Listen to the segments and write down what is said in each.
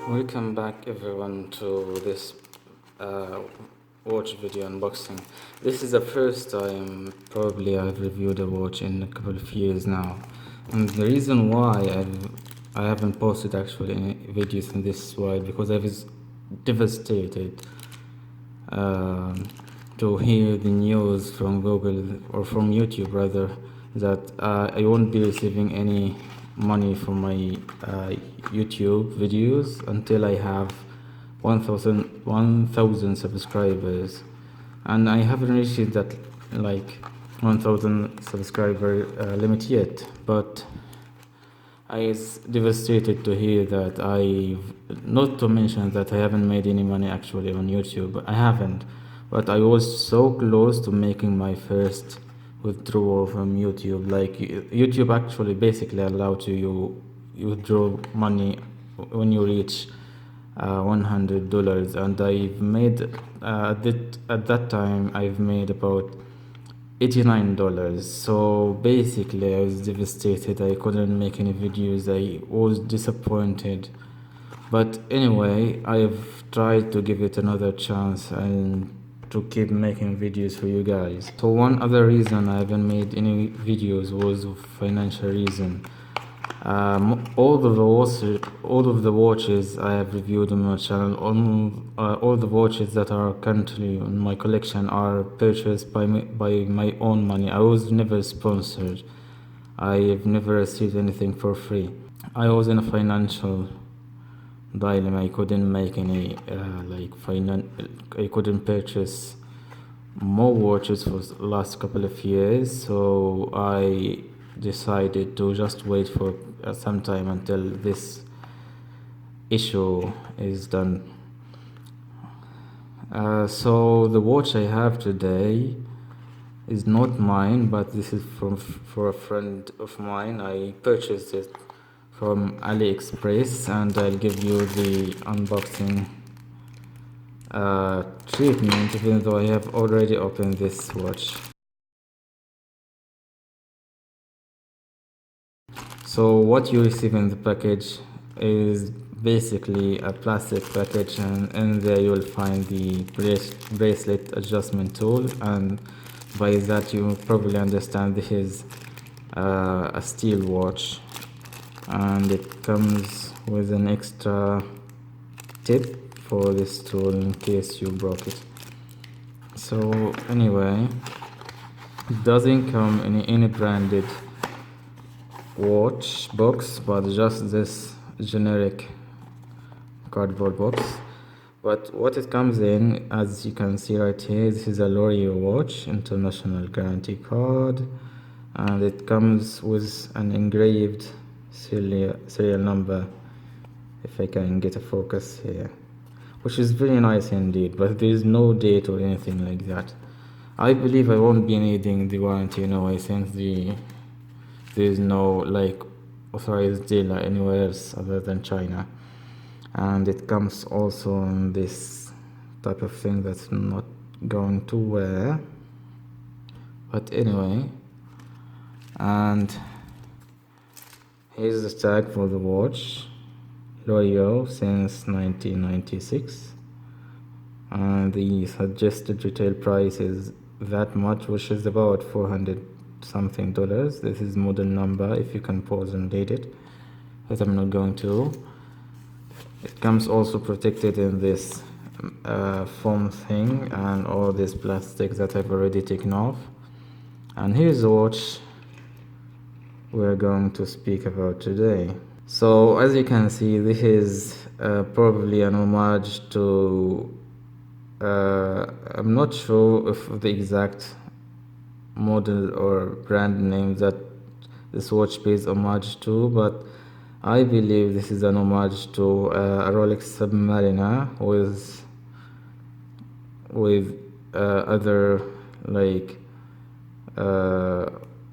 Welcome back everyone to this watch video unboxing. This is the first time probably I've reviewed a watch in a couple of years now, and the reason why I haven't posted actually any videos in this while because I was devastated to hear the news from Google or from YouTube rather that I won't be receiving any money from my YouTube videos until I have 1,000 subscribers, and I haven't reached that like 1,000 subscriber limit yet. But I was devastated to hear that not to mention that I haven't made any money actually on YouTube. I haven't, but I was so close to making my first withdrawal from YouTube. Like YouTube actually basically allows you withdraw money when you reach $100, and I've made at that time I've made about $89. So basically I was devastated. I couldn't make any videos. I was disappointed, but anyway, I've tried to give it another chance and to keep making videos for you guys. So one other reason I haven't made any videos was financial reason. All of the watches I have reviewed on my channel, all the watches that are currently in my collection are purchased by my own money. I was never sponsored. I have never received anything for free. I was in a financial dilemma. I couldn't make any I couldn't purchase more watches for the last couple of years, so I decided to just wait for some time until this issue is done. So the watch I have today is not mine, but this is for a friend of mine. I purchased it from AliExpress, and I'll give you the unboxing treatment, even though I have already opened this watch. So what you receive in the package is basically a plastic package, and in there you will find the bracelet adjustment tool, and by that you will probably understand this is a steel watch, and it comes with an extra tip for this tool in case you broke it. So anyway, it doesn't come in any branded watch box, but just this generic cardboard box. But what it comes in, as you can see right here, this is a Loreo watch international guarantee card, and it comes with an engraved serial number, if I can get a focus here, which is very nice indeed, but there is no date or anything like that. I believe I won't be needing the warranty, I think there is no like authorized dealer anywhere else other than China, and it comes also in this type of thing that's not going to wear, but anyway. And here's the tag for the watch, Loreo since 1996, and the suggested retail price is that much, which is about $400 something. This is model number, if you can pause and read it, but I'm not going to. It comes also protected in this foam thing and all this plastic that I've already taken off. And here's the watch we're going to speak about today. So as you can see, this is probably an homage to I'm not sure if the exact model or brand name that this watch pays homage to, but I believe this is an homage to a Rolex Submariner with other like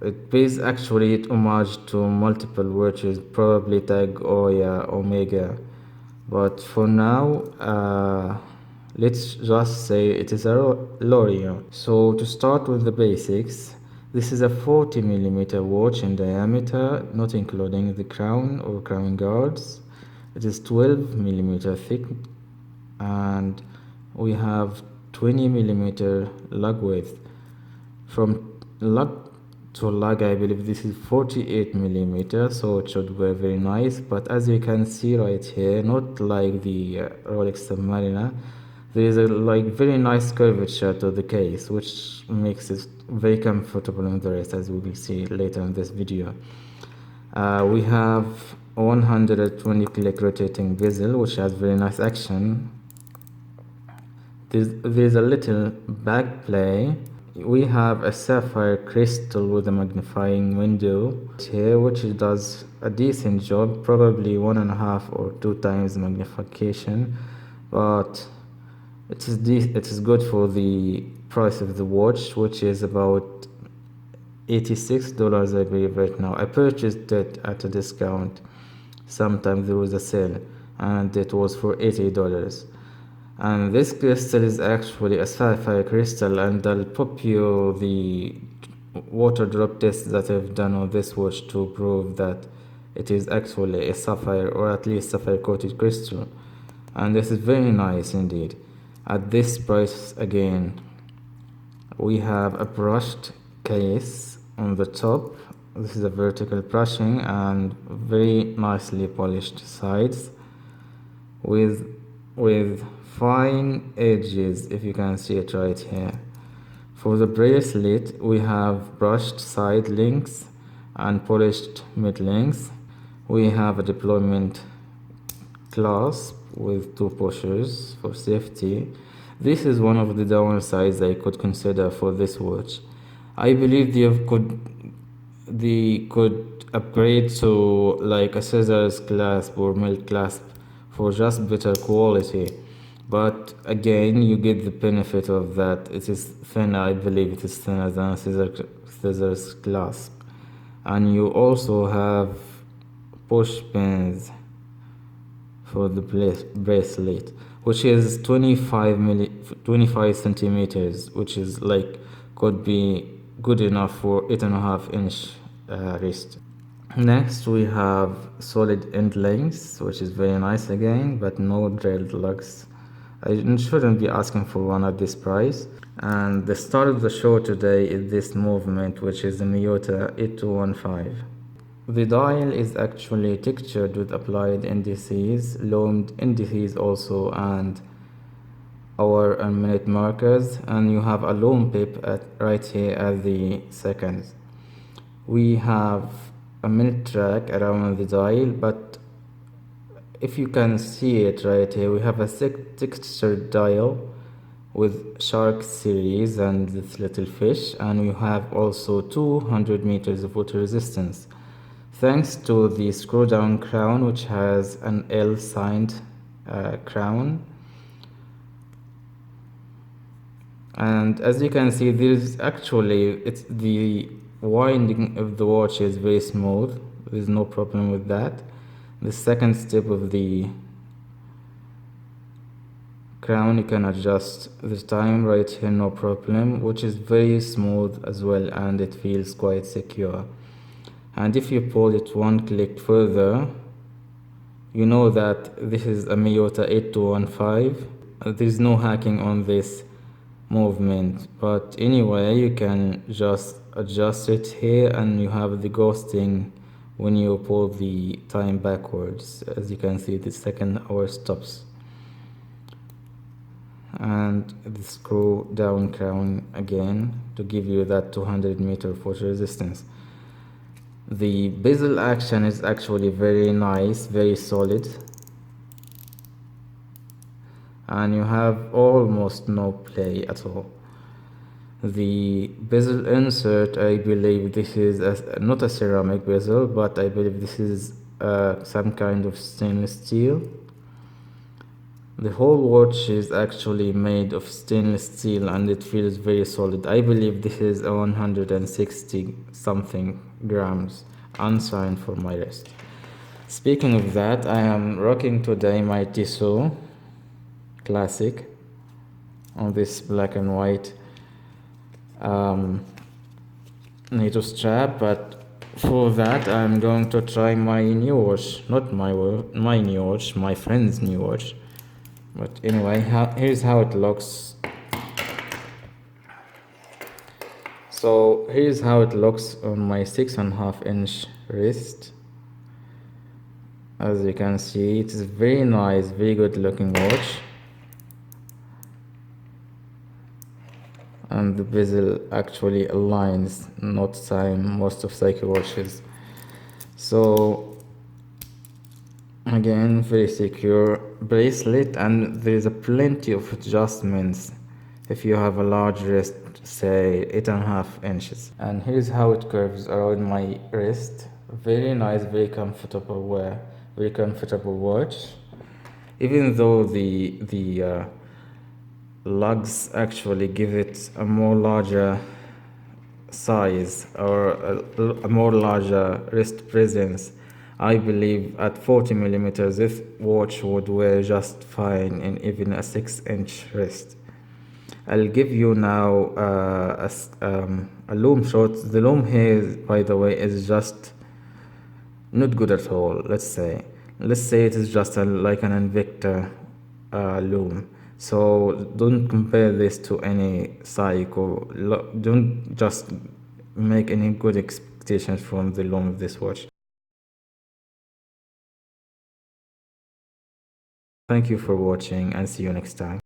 it pays actually homage to multiple watches, probably Tag Oya, Omega, but for now Let's just say it is a Loreo. So to start with the basics, this is a 40mm watch in diameter, not including the crown or crown guards. It is 12mm thick, and we have 20mm lug width. From lug to lug, I believe this is 48mm, so it should be very nice. But as you can see right here, not like the Rolex Submariner, there is a very nice curvature to the case, which makes it very comfortable in the wrist, as we will see later in this video. We have 120 click rotating bezel, which has very nice action. There's a little back play. We have a sapphire crystal with a magnifying window here, which does a decent job, probably 1.5 or 2 times magnification, but it is good for the price of the watch, which is about $86, I believe, right now. I purchased it at a discount. Sometimes there was a sale, and it was for $80. And this crystal is actually a sapphire crystal, and I'll pop you the water drop test that I've done on this watch to prove that it is actually a sapphire, or at least sapphire coated crystal. And this is very nice indeed. At this price, again, we have a brushed case on the top. This is a vertical brushing and very nicely polished sides with fine edges, if you can see it right here. For the bracelet, we have brushed side links and polished mid links. We have a deployment clasp with 2 pushers for safety. This is one of the downsides I could consider for this watch. I believe they could upgrade to like a scissors clasp or milk clasp for just better quality. But again, you get the benefit of that. It is thinner, I believe it is thinner than scissors clasp. And you also have push pins for the bracelet, which is 25 centimeters, which is could be good enough for 8.5-inch wrist. Next, we have solid end links, which is very nice again, but no drilled lugs. I shouldn't be asking for one at this price. And the star of the show today is this movement, which is the Miyota 8215. The dial is actually textured with applied indices, loomed indices also, and hour and minute markers, and you have a loom pip right here at the seconds. We have a minute track around the dial, but if you can see it right here, we have a textured dial with Shark Series and this little fish, and we have also 200 meters of water resistance, thanks to the screw down crown, which has an L signed crown. And as you can see, the winding of the watch is very smooth. There's no problem with that. The second step of the crown, you can adjust the time right here, no problem, which is very smooth as well, and it feels quite secure. And if you pull it one click further, you know that this is a Miyota 8215. There's no hacking on this movement, but anyway, you can just adjust it here, and you have the ghosting when you pull the time backwards. As you can see, the second hour stops, and the screw down crown again to give you that 200 meter water resistance. The bezel action is actually very nice, very solid, and you have almost no play at all. The bezel insert, I believe this is not a ceramic bezel, but I believe this is some kind of stainless steel. The whole watch is actually made of stainless steel, and it feels very solid. I believe this is 160 something grams, unsigned for my wrist. Speaking of that, I am rocking today my Tissot Classic. on this black and white NATO strap. But for that, I'm going to try my new watch, not my new watch, my friend's new watch. But anyway, here's how it looks. So here's how it looks on my 6.5-inch wrist. As you can see, it is very nice, very good looking watch. And the bezel actually aligns, not time most of cycle watches. So again, very secure bracelet, and there's a plenty of adjustments if you have a large wrist, say 8.5 inches. And here's how it curves around my wrist. Very nice, very comfortable wear, very comfortable watch. Even though the lugs actually give it a more larger size, or a more larger wrist presence, I believe at 40 millimeters this watch would wear just fine in even a 6-inch wrist. I'll give you now a loom shot. The loom here, by the way, is just not good at all. Let's say it is just like an Invicta loom. So don't compare this to any Psycho. Don't just make any good expectations from the loom of this watch. Thank you for watching, and see you next time.